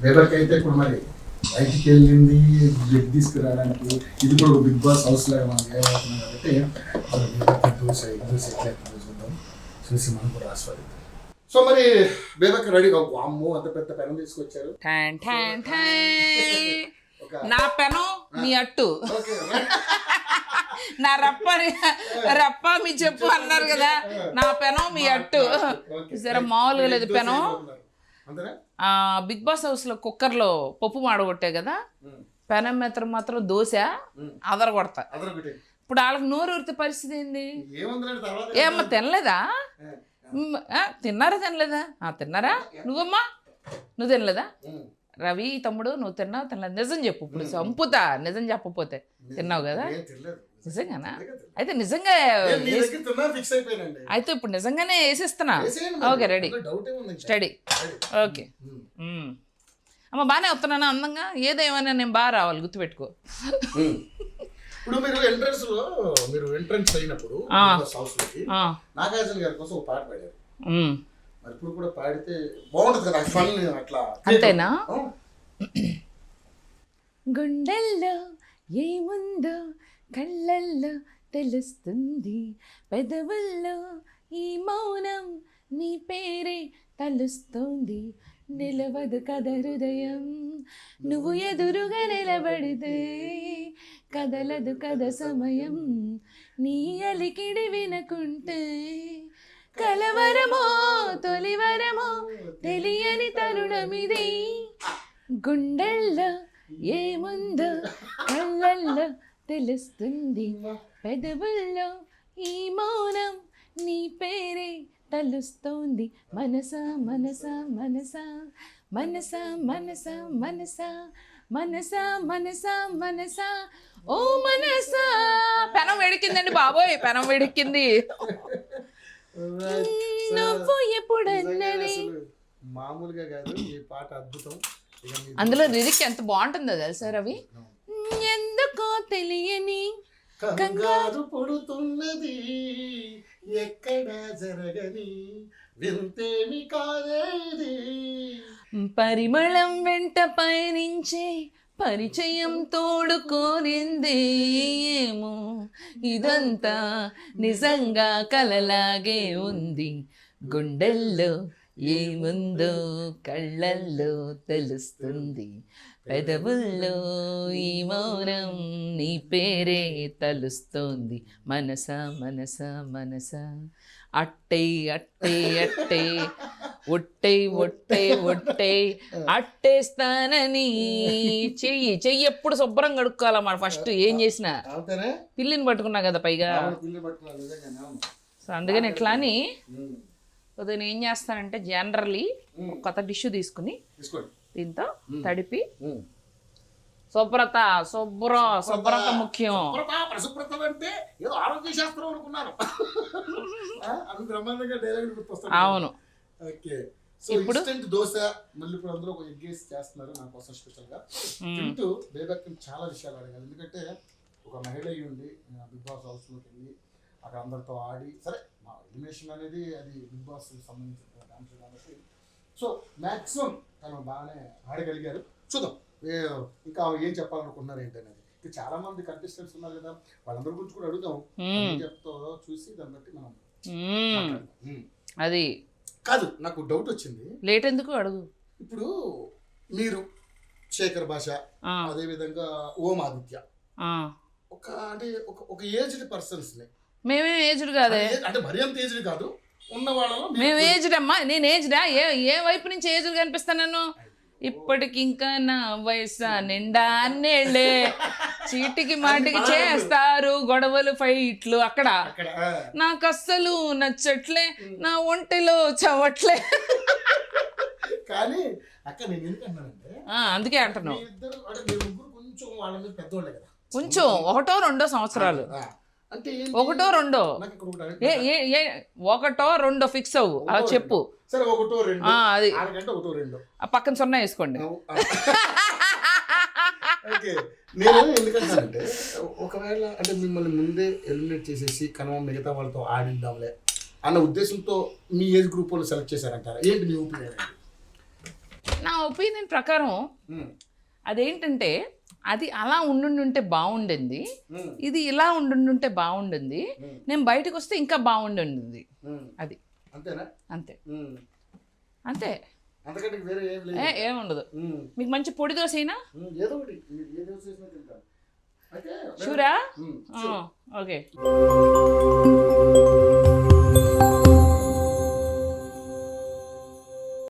రేపటికి అయితే ఇప్పుడు మరి బయటికి వెళ్ళింది బ్లడ్ తీసుకురావడానికి ఇది కూడా బిగ్ బాస్ హౌస్ లాగా మనం ఏమవుతున్నాం కాబట్టి దోశ ఎట్లా చూద్దాం, చూసి మనం కూడా ఆస్వాదిద్దాం. సో మరి బేబక్ రెడీ అమ్మో అంత పెద్ద పెనం తీసుకొచ్చారు. నా పెనం మీ అట్టు, నా రప్ప మీ చెప్పు అన్నారు కదా, నా పెనం మీ అట్టు. సరే మామూలుగా లేదు పెనం. బిగ్ బాస్ హౌస్ లో కుక్కర్ లో పప్పు మాడగొట్టే కదా, పెనం మాత్రం దోశ అదర కొడతా. ఇప్పుడు వాళ్ళకి నోరు ఊరితే పరిస్థితి ఏంది? ఏమ్మా తినలేదా? తినలేదా? తిన్నారా? నువ్వమ్మా నువ్వు తినలేదా? రవి తమ్ముడు నువ్వు తినలేదు? నిజం చెప్పు, ఇప్పుడు చంపుతా నిజం చెప్పపోతే. తిన్నావు కదా? నిజంగానా? అయితే నిజంగా అయితే ఇప్పుడు నిజంగానే వేసిస్తున్నా. Okay ready study. ఓకే అమ్మ బాగానే వస్తున్నానా అందంగా? ఏదేమైనా నేను బాగా రావాలి, గుర్తుపెట్టుకో. ఇప్పుడు మీరు ఎంట్రన్స్ అయినప్పుడు నాగార్జున గారి కోసం ఒక పాట పాడారు. మరి ఇప్పుడు కూడా పాడితే బాగుంటుంది కదా, ఫన్ అట్లా. అంతేనా? గుండెల్లో ఏముందో కళ్ళల్లో తెలుస్తుంది, పెదవుల్లో ఈ మౌనం నీ పేరే తలుస్తోంది, నిలవదు కథ హృదయం నువ్వు ఎదురుగా నిలబడితే, కదలదు కథ సమయం నీ అలికిడి వినకుంటే, కలవరమో తొలివరమో తెలియని తరుణమిది, గుండెల్లో ఏముందో కళ్ళల్లో తెలుస్తుంది, పెదవుల్లో ఈ మౌనం నీ పేరే తలుస్తోంది, మనసా మనసా మనసా మనసా మనసా మనసా మనసా మనసా మనసా ఓ మనసా. పెనం వేడికిందండి బాబోయ్, పెనం వేడిక్కింది. నువ్వు ఎప్పుడన్నది మామూలుగా కాదు ఈ పాట, అద్భుతం. అందులో లిరిక్ ఎంత బాగుంటుందో తెలుసా రవి? ఎందుకో తెలియని కంగారు పడుతున్నది, ఎక్కడ జరగని వింతేమి కాదేది, పరిమళం వెంట పయనించే పరిచయం తోడుకోరింది, ఏమో ఇదంతా నిజంగా కలలాగే ఉంది, గుండెల్లో ఏముందో కళ్ళల్లో తెలుస్తుంది, పెదవుల్లో ఈ మౌనం నీ పేరే తలుస్తోంది, మనసా మనసా మనసా అట్టే అట్టే అట్టే ఒట్టే ఒట్టే ఒట్టే అట్టేస్తానని. చెయ్యి ఎప్పుడు శుభ్రం కడుక్కోవాలన్నమాట. ఫస్ట్ ఏం చేసినా పిల్లిని పట్టుకున్నా కదా పైగా, సో అందుకని ఇట్లా అని నేను ఏం చేస్తానంటే జనరల్లీ కొత్త టిష్యూ తీసుకుని దీంతో తడిపి, శుభ్రత ముఖ్యం. అవును. ఇప్పుడు దోశ మళ్ళీ ఇప్పుడు అందరూ ఒక ఎగ్ వేసి చేస్తున్నారు నా కోసం స్పెషల్ గా. తింటూ బేబక్ చాలా విషయాలు అడగాలి, ఎందుకంటే ఒక మహిళ అయ్యి ఉండి బిగ్ బాస్ హౌస్ లోకి వెళ్ళి అక్కడ అందరితో ఆడి, సరే మా ఎలిమినేషన్ అనేది అది బిగ్ బాస్ సంబంధించిన అంశం కాబట్టి సో మ్యాక్సిమం తను బాగానే ఆడగలిగారు. చూద్దాం ఇంకా ఏం చెప్పాలనుకున్నారు ఏంటనేది. చాలా మంది కంటెస్టెంట్స్ ఉన్నారు కదా, వాళ్ళందరి గురించి కూడా అడుగుదాం. చెప్తా చూసి దాన్ని బట్టి మనం అది కాదు. నాకు డౌట్ వచ్చింది, లేట్ ఎందుకు అడుగు. ఇప్పుడు మీరు శేఖర్ భాష, అదే విధంగా ఓం ఆదిత్య, అంటే ఒక ఏజ్డ్ పర్సన్స్ ని, మేమే ఏజ్డ్ కాదే, అంటే మరీ అంత ఏజ్డ్ కాదు, ఉన్న వాళ్ళలో మేము ఏజ్డ్ అమ్మా. నేను ఏజ్డా? ఏ వైపు నుంచి ఏజ్డ్ కనిపిస్తాను నన్ను? ఇప్పటికి ఇంకా నా వయసు నిండా అన్నేళ్లే, చీటికి మాటికి చేస్తారు గొడవలు ఫైట్లు, అక్కడ నాకు అస్సలు నచ్చట్లే, నా ఒంటిలో చవట్లే. కానీ అక్కడ నేను ఎందుకన్నానంటే అందుకే అంటున్నావు, కొంచెం వాళ్ళ మీద పెద్దోళ్ళే కదా, కొంచెం 1 2 సంవత్సరాలు, అంటే 1 2 1 2 ఫిక్స్ అవ్వు, అలా చెప్పు. సరే 1 2 అది 1 2 ఆ పక్కన 0 వేసుకోండి. నేను ఎందుకంటానంటే ఒకవేళ అంటే మిమ్మల్ని ముందే ఎలిమినేట్ చేసేసి కనుమ మిగతా వాళ్ళతో ఆడిద్దాంలే అన్న ఉద్దేశంతో మీ ఏజ్ గ్రూప్ వాళ్ళు సెలెక్ట్ చేశారంటారా? ఏంటి మీ ఒపీనియన్? నా ఒపీనియన్ ప్రకారం ఉమ్, అదేంటంటే అది అలా ఉండుంటే బాగుండింది, ఉమ్, ఇది ఇలా ఉండుంటే బాగుండింది, ఉమ్, నేను బయటకు వస్తే ఇంకా బాగుండింది. ఉమ్. అది అంతేనా? అంతే ఉమ్. అంతే, అంతకంటే వేరే ఏం లేదు. ఏముండదు. ఉమ్, మీకు మంచి పొడి దోశ అయినా ఉమ్, ఏదో ఒకటి మీరు ఏ దోశ చేసినా తింటాను. అయితే షూరా? ఉమ్, ఓకే.